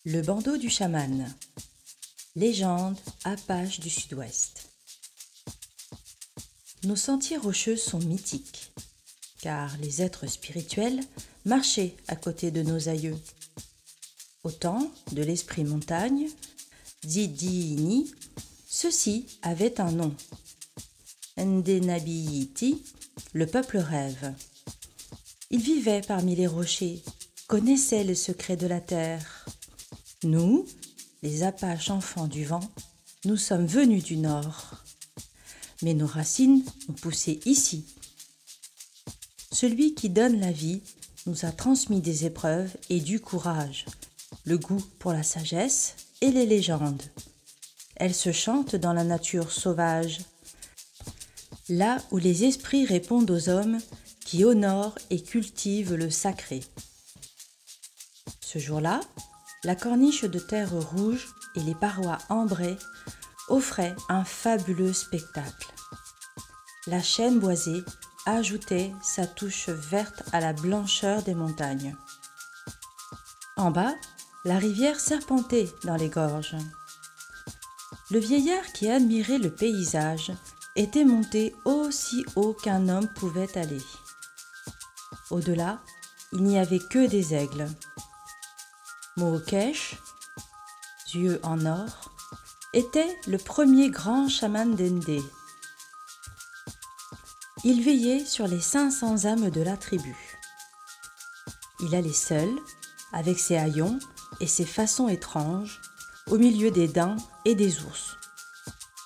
Le bandeau du chaman. Légende Apache du Sud-Ouest. Nos sentiers rocheux sont mythiques, car les êtres spirituels marchaient à côté de nos aïeux. Au temps de l'esprit montagne, Didini, ceux-ci avaient un nom. Ndenabiyiti, le peuple rêve. Ils vivaient parmi les rochers, connaissaient les secrets de la terre. Nous, les Apaches enfants du vent, nous sommes venus du nord. Mais nos racines ont poussé ici. Celui qui donne la vie nous a transmis des épreuves et du courage, le goût pour la sagesse et les légendes. Elles se chantent dans la nature sauvage, là où les esprits répondent aux hommes qui honorent et cultivent le sacré. Ce jour-là, la corniche de terre rouge et les parois ambrées offraient un fabuleux spectacle. La chêne boisée ajoutait sa touche verte à la blancheur des montagnes. En bas, la rivière serpentait dans les gorges. Le vieillard qui admirait le paysage était monté aussi haut qu'un homme pouvait aller. Au-delà, il n'y avait que des aigles. Mookesh, yeux en or, était le premier grand chaman d'Ndé. Il veillait sur les 500 âmes de la tribu. Il allait seul, avec ses haillons et ses façons étranges, au milieu des daims et des ours.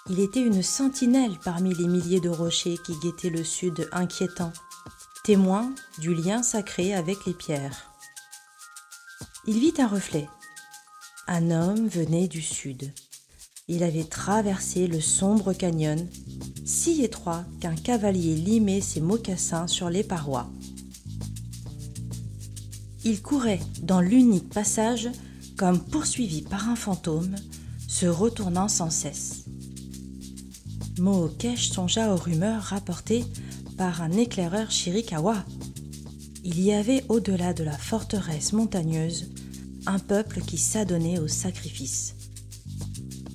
Il était une sentinelle parmi les milliers de rochers qui guettaient le sud inquiétant, témoin du lien sacré avec les pierres. Il vit un reflet. Un homme venait du sud. Il avait traversé le sombre canyon, si étroit qu'un cavalier limait ses mocassins sur les parois. Il courait dans l'unique passage comme poursuivi par un fantôme, se retournant sans cesse. Mookesh songea aux rumeurs rapportées par un éclaireur Chiricahua. Il y avait au-delà de la forteresse montagneuse un peuple qui s'adonnait au sacrifice.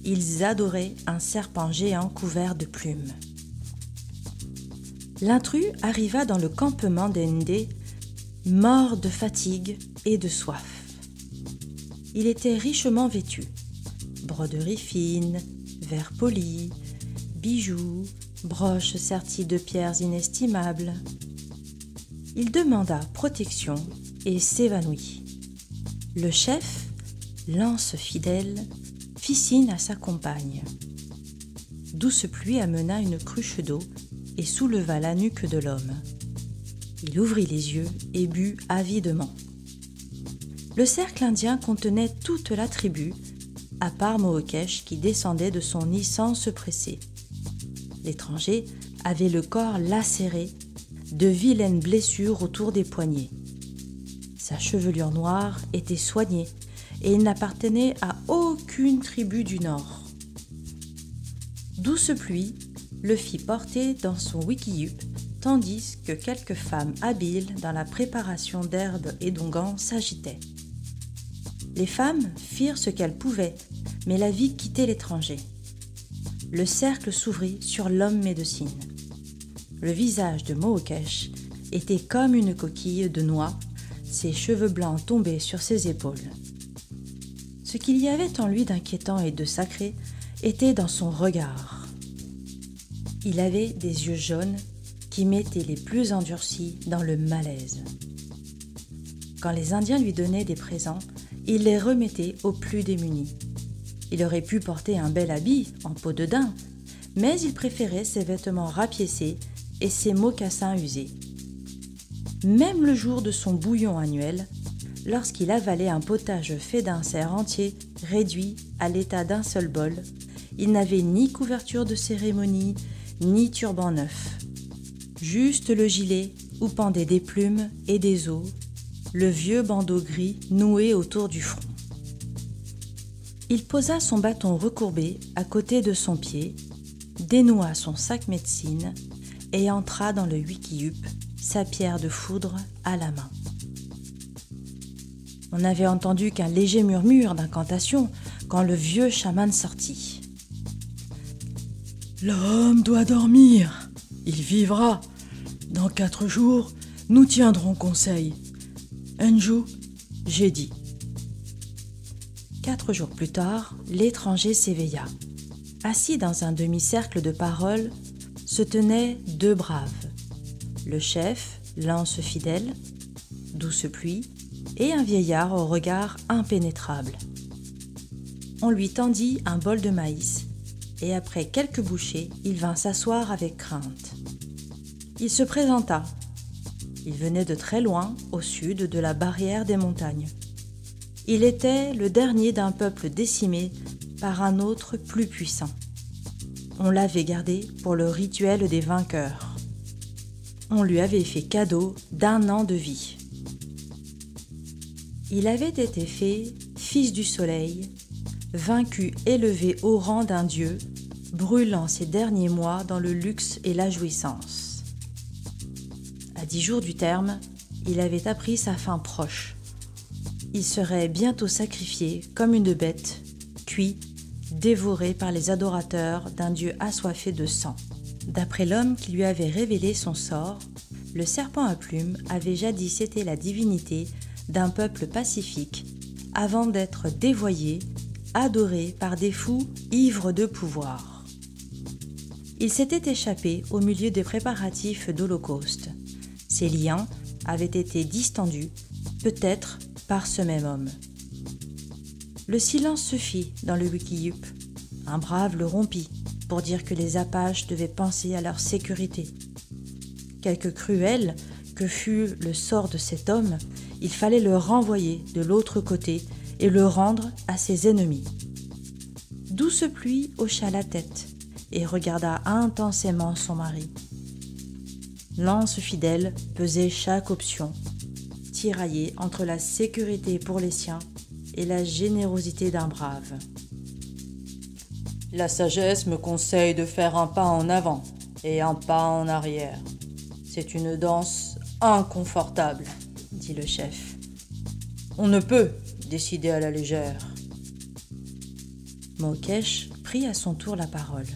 Ils adoraient un serpent géant couvert de plumes. L'intrus arriva dans le campement d'Ndé, mort de fatigue et de soif. Il était richement vêtu. Broderies fines, verres polis, bijoux, broches serties de pierres inestimables. Il demanda protection et s'évanouit. Le chef, lance fidèle, fit signe à sa compagne. Douce pluie amena une cruche d'eau et souleva la nuque de l'homme. Il ouvrit les yeux et but avidement. Le cercle indien contenait toute la tribu, à part Mookesh qui descendait de son nid sans se presser. L'étranger avait le corps lacéré, de vilaines blessures autour des poignets. Sa chevelure noire était soignée et il n'appartenait à aucune tribu du Nord. Douce pluie le fit porter dans son wikiyup, tandis que quelques femmes habiles dans la préparation d'herbes et d'onguents s'agitaient. Les femmes firent ce qu'elles pouvaient, mais la vie quittait l'étranger. Le cercle s'ouvrit sur l'homme médecine. Le visage de Mookesh était comme une coquille de noix, ses cheveux blancs tombaient sur ses épaules. Ce qu'il y avait en lui d'inquiétant et de sacré était dans son regard. Il avait des yeux jaunes qui mettaient les plus endurcis dans le malaise. Quand les Indiens lui donnaient des présents, il les remettait aux plus démunis. Il aurait pu porter un bel habit en peau de daim, mais il préférait ses vêtements rapiécés et ses mocassins usés. Même le jour de son bouillon annuel, lorsqu'il avalait un potage fait d'un cerf entier réduit à l'état d'un seul bol, il n'avait ni couverture de cérémonie, ni turban neuf. Juste le gilet où pendaient des plumes et des os, le vieux bandeau gris noué autour du front. Il posa son bâton recourbé à côté de son pied, dénoua son sac médecine et entra dans le wikiyup, sa pierre de foudre à la main. On n'avait entendu qu'un léger murmure d'incantation quand le vieux chaman sortit. « L'homme doit dormir. Il vivra. Dans 4 jours, nous tiendrons conseil. Enju, j'ai dit. » 4 jours plus tard, l'étranger s'éveilla. Assis dans un demi-cercle de parole, se tenaient 2 braves. Le chef, lance fidèle, douce pluie, et un vieillard au regard impénétrable. On lui tendit un bol de maïs, et après quelques bouchées, il vint s'asseoir avec crainte. Il se présenta. Il venait de très loin, au sud de la barrière des montagnes. Il était le dernier d'un peuple décimé par un autre plus puissant. On l'avait gardé pour le rituel des vainqueurs. On lui avait fait cadeau d'1 an de vie. Il avait été fait fils du soleil, vaincu élevé au rang d'un dieu, brûlant ses derniers mois dans le luxe et la jouissance. À 10 jours du terme, il avait appris sa fin proche. Il serait bientôt sacrifié comme une bête, cuit, dévoré par les adorateurs d'un dieu assoiffé de sang. D'après l'homme qui lui avait révélé son sort, le serpent à plumes avait jadis été la divinité d'un peuple pacifique avant d'être dévoyé, adoré par des fous ivres de pouvoir. Il s'était échappé au milieu des préparatifs d'Holocauste. Ses liens avaient été distendus, peut-être par ce même homme. Le silence se fit dans le Wickiup. Un brave le rompit pour dire que les Apaches devaient penser à leur sécurité. Quelque cruel que fût le sort de cet homme, il fallait le renvoyer de l'autre côté et le rendre à ses ennemis. Douce Pluie hocha la tête et regarda intensément son mari. Lance fidèle pesait chaque option, tiraillée entre la sécurité pour les siens et la générosité d'un brave. La sagesse me conseille de faire un pas en avant et un pas en arrière. C'est une danse inconfortable, dit le chef. On ne peut décider à la légère. Mokesh prit à son tour la parole.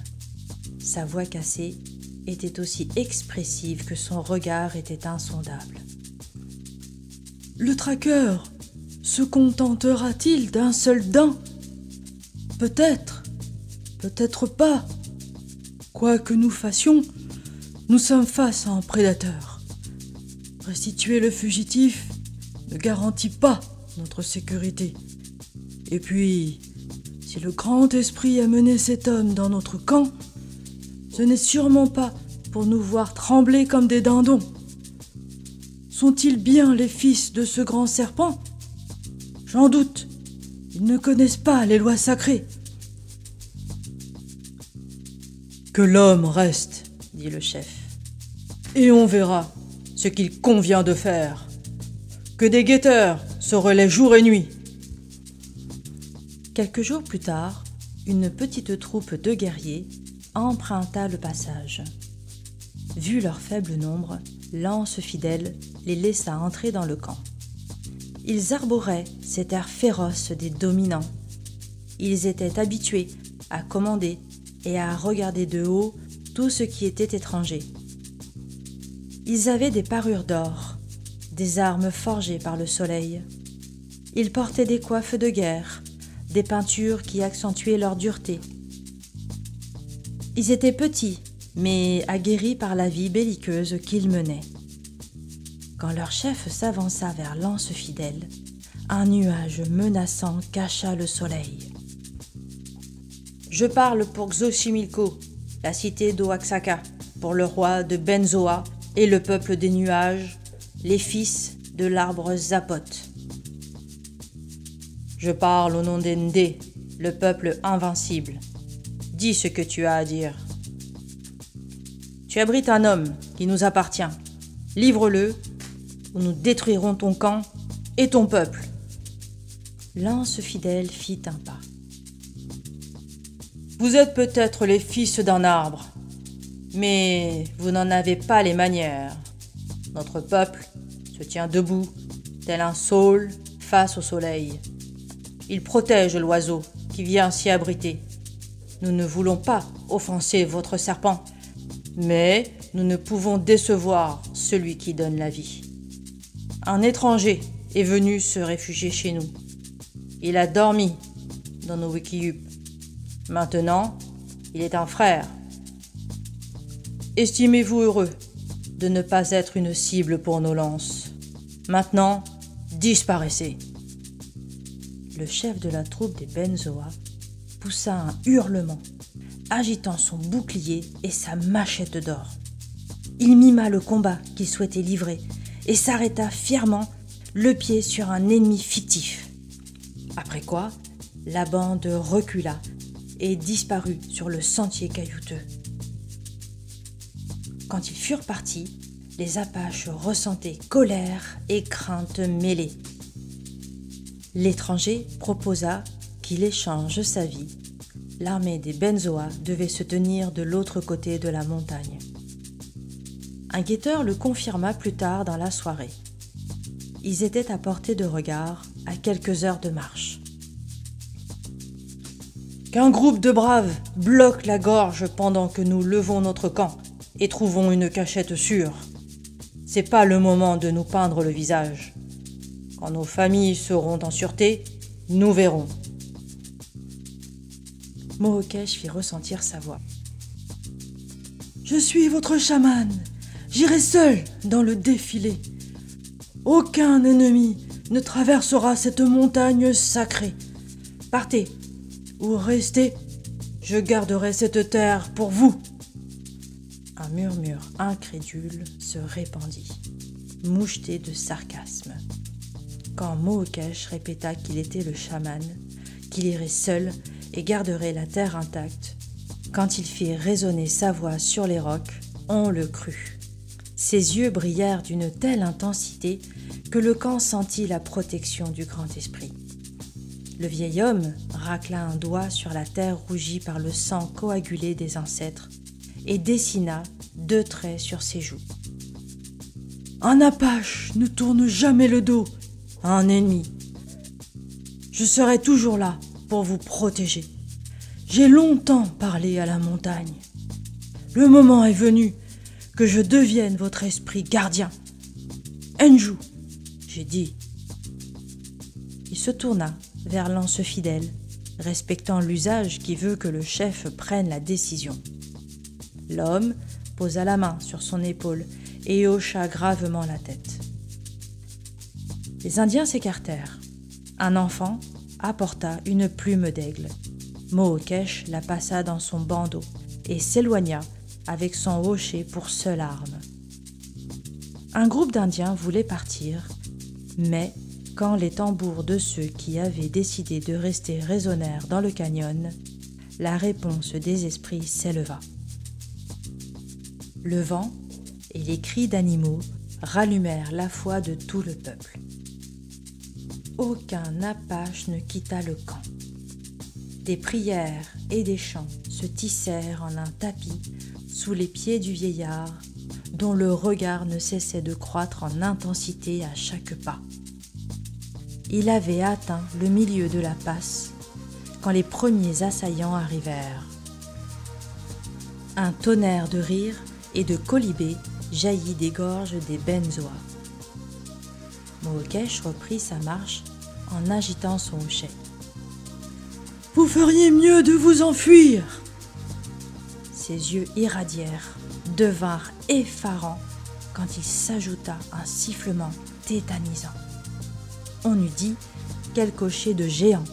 Sa voix cassée était aussi expressive que son regard était insondable. Le traqueur se contentera-t-il d'un seul daim? Peut-être, peut-être pas. Quoi que nous fassions, nous sommes face à un prédateur. Restituer le fugitif ne garantit pas notre sécurité. Et puis, si le grand esprit a mené cet homme dans notre camp, ce n'est sûrement pas pour nous voir trembler comme des dindons. Sont-ils bien les fils de ce grand serpent? J'en doute. Ils ne connaissent pas les lois sacrées. Que l'homme reste, dit le chef, et on verra ce qu'il convient de faire. Que des guetteurs se relaient jour et nuit. Quelques jours plus tard, une petite troupe de guerriers emprunta le passage. Vu leur faible nombre, Lance fidèle les laissa entrer dans le camp. Ils arboraient cet air féroce des dominants. Ils étaient habitués à commander et à regarder de haut tout ce qui était étranger. Ils avaient des parures d'or, des armes forgées par le soleil. Ils portaient des coiffes de guerre, des peintures qui accentuaient leur dureté. Ils étaient petits, mais aguerris par la vie belliqueuse qu'ils menaient. Quand leur chef s'avança vers Lance fidèle, un nuage menaçant cacha le soleil. « Je parle pour Xochimilco, la cité d'Oaxaca, pour le roi de Benzoa et le peuple des nuages, les fils de l'arbre Zapote. Je parle au nom d'Endé, le peuple invincible. Dis ce que tu as à dire. Tu abrites un homme qui nous appartient. Livre-le, ou nous détruirons ton camp et ton peuple. » Lance fidèle fit un pas. « Vous êtes peut-être les fils d'un arbre, mais vous n'en avez pas les manières. Notre peuple se tient debout, tel un saule face au soleil. Il protège l'oiseau qui vient s'y abriter. Nous ne voulons pas offenser votre serpent, mais nous ne pouvons décevoir celui qui donne la vie. Un étranger est venu se réfugier chez nous. Il a dormi dans nos wikiyup. Maintenant, il est un frère. Estimez-vous heureux de ne pas être une cible pour nos lances. Maintenant, disparaissez. Le chef de la troupe des Benzoa poussa un hurlement, agitant son bouclier et sa machette d'or. Il mima le combat qu'il souhaitait livrer et s'arrêta fièrement, le pied sur un ennemi fictif. Après quoi, la bande recula et disparut sur le sentier caillouteux. Quand ils furent partis, les Apaches ressentaient colère et crainte mêlées. L'étranger proposa qu'il échange sa vie. L'armée des Benzoa devait se tenir de l'autre côté de la montagne. Un guetteur le confirma plus tard dans la soirée. Ils étaient à portée de regard, à quelques heures de marche. Qu'un groupe de braves bloque la gorge pendant que nous levons notre camp et trouvons une cachette sûre. C'est pas le moment de nous peindre le visage. Quand nos familles seront en sûreté, nous verrons. Mohokesh fit ressentir sa voix. Je suis votre chaman. J'irai seul dans le défilé. Aucun ennemi ne traversera cette montagne sacrée. Partez ou restez, je garderai cette terre pour vous. Un murmure incrédule se répandit, moucheté de sarcasme. Quand Mohokesh répéta qu'il était le chaman, qu'il irait seul et garderait la terre intacte, quand il fit résonner sa voix sur les rocs, on le crut. Ses yeux brillèrent d'une telle intensité que le camp sentit la protection du grand esprit. Le vieil homme racla un doigt sur la terre rougie par le sang coagulé des ancêtres et dessina 2 traits sur ses joues. Un Apache ne tourne jamais le dos à un ennemi. Je serai toujours là pour vous protéger. J'ai longtemps parlé à la montagne. Le moment est venu que je devienne votre esprit gardien. Enju, j'ai dit. Il se tourna vers l'anse fidèle, respectant l'usage qui veut que le chef prenne la décision. L'homme posa la main sur son épaule et hocha gravement la tête. Les Indiens s'écartèrent. Un enfant apporta une plume d'aigle. Mohokesh la passa dans son bandeau et s'éloigna avec son hocher pour seule arme. Un groupe d'Indiens voulait partir, mais quand les tambours de ceux qui avaient décidé de rester résonnèrent dans le canyon, la réponse des esprits s'éleva. Le vent et les cris d'animaux rallumèrent la foi de tout le peuple. Aucun Apache ne quitta le camp. Des prières et des chants se tissèrent en un tapis sous les pieds du vieillard, dont le regard ne cessait de croître en intensité à chaque pas. Il avait atteint le milieu de la passe quand les premiers assaillants arrivèrent. Un tonnerre de rires et de colibés jaillit des gorges des Benzoa. Mohokesh reprit sa marche en agitant son hochet. « Vous feriez mieux de vous enfuir !» Ses yeux irradièrent, devinrent effarants quand il s'ajouta un sifflement tétanisant. On eût dit quel cocher de géant.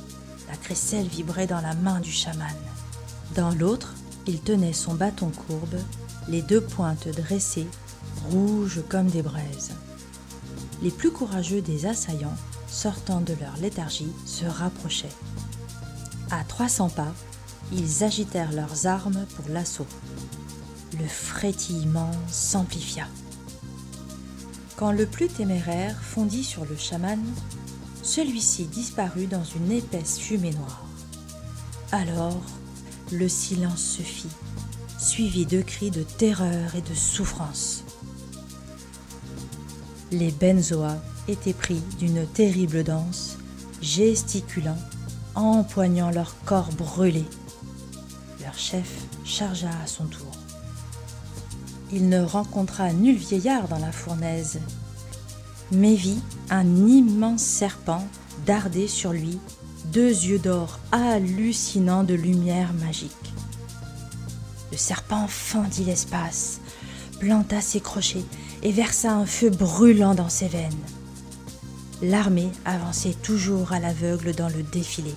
La crécelle vibrait dans la main du chaman. Dans l'autre, il tenait son bâton courbe, les 2 pointes dressées, rouges comme des braises. Les plus courageux des assaillants, sortant de leur léthargie, se rapprochaient. À 300 pas, ils agitèrent leurs armes pour l'assaut. Le frétillement s'amplifia. Quand le plus téméraire fondit sur le chaman, celui-ci disparut dans une épaisse fumée noire. Alors, le silence se fit, suivi de cris de terreur et de souffrance. Les Benzoa étaient pris d'une terrible danse, gesticulant, empoignant leur corps brûlés. Leur chef chargea à son tour. Il ne rencontra nul vieillard dans la fournaise, mais vit un immense serpent darder sur lui 2 yeux d'or hallucinants de lumière magique. Le serpent fendit l'espace, planta ses crochets et versa un feu brûlant dans ses veines. L'armée avançait toujours à l'aveugle dans le défilé.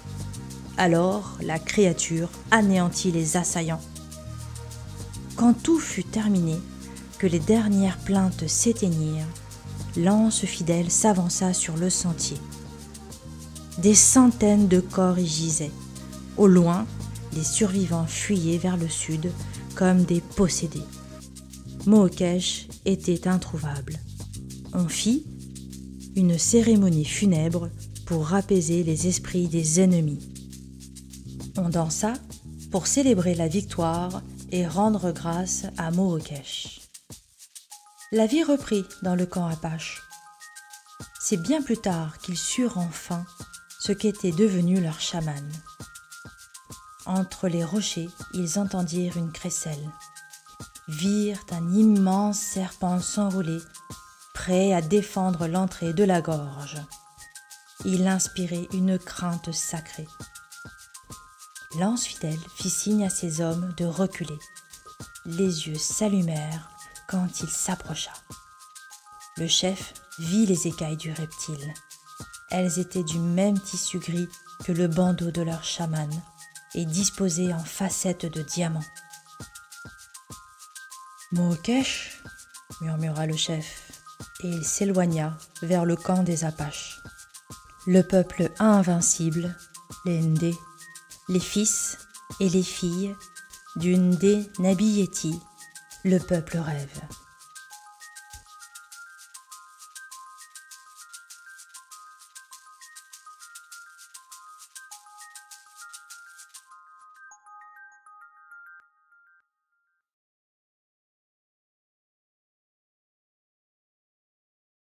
Alors la créature anéantit les assaillants. Quand tout fut terminé, que les dernières plaintes s'éteignirent, l'anse fidèle s'avança sur le sentier. Des centaines de corps y gisaient. Au loin, les survivants fuyaient vers le sud comme des possédés. Mohokesh était introuvable. On fit une cérémonie funèbre pour apaiser les esprits des ennemis. On dansa pour célébrer la victoire et rendre grâce à Mohokesh. La vie reprit dans le camp Apache. C'est bien plus tard qu'ils surent enfin ce qu'était devenu leur chaman. Entre les rochers, ils entendirent une crécelle, virent un immense serpent s'enrouler, prêt à défendre l'entrée de la gorge. Il inspirait une crainte sacrée. L'anse fidèle fit signe à ses hommes de reculer. Les yeux s'allumèrent quand il s'approcha. Le chef vit les écailles du reptile. Elles étaient du même tissu gris que le bandeau de leur chaman et disposées en facettes de diamants. « Mohokesh » murmura le chef, et il s'éloigna vers le camp des Apaches. Le peuple invincible, les Ndés, les fils et les filles d'une Ndé Nabiyeti, le peuple rêve.